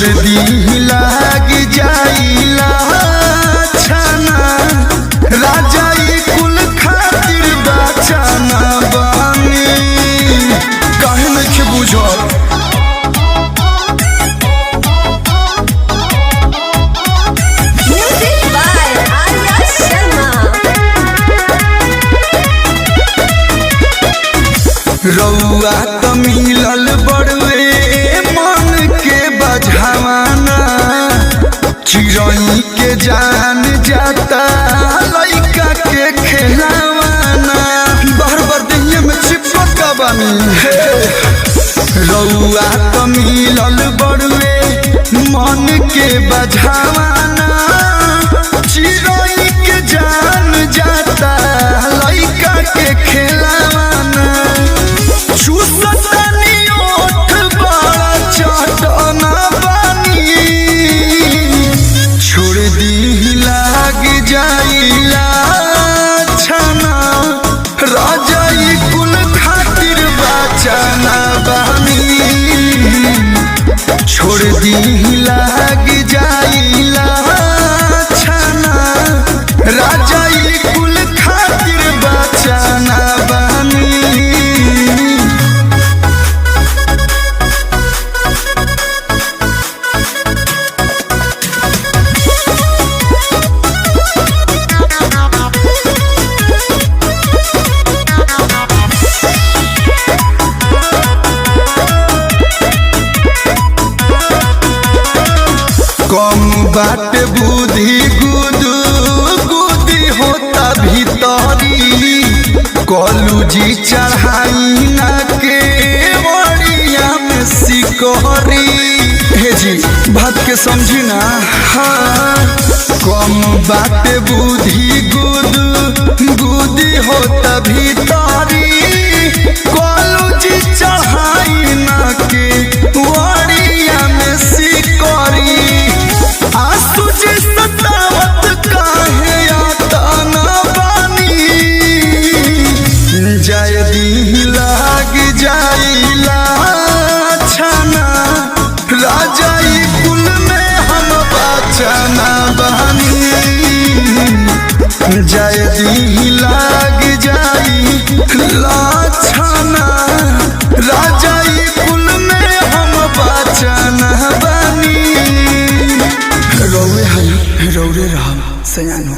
छोड़ दी लाग जाइला छाना राजा ई कुल खातिर बचाना बानी काहे नहीं बुझल Music by Arya Sharma. रउआ त मिलल बड़वे मन के बझावाना चिड़ई के जान जाता लइका के खेलावाना बार बार दहिया में चिपका बानी रउआ त मिलल बड़वे मन के बझावाना चिड़ई के जान जाता लइका के खेलावाना चुसतनी ओठ बड़ा चटना बानी छोड़ दी लाग जाइला छाना राजा ई कुल खातिर बचाना बानी छोड़ दी लाग जाइला छाना राजा ई कुल खातिर बचाना बानी कम बात बुद्धि गुदू गुदी होता भीतरी कलूजी चढ़ाई ना के बड़िया में सिकहरी हे जी बात के समझी ना हाँ कम बात बुद्धि गुदू गुदी होता भीतरी कलूजी चढ़ाई ना के बड़िया में सिकहरी आंसू जी सतावत काहे आता ना बानी जय दी लाग जाइला छाना राजा ई कुल में हम बचाना बानी जय दी लाग जाइला छाना राजा ई कुल में हम बचाना बानी रौरे रहम सयान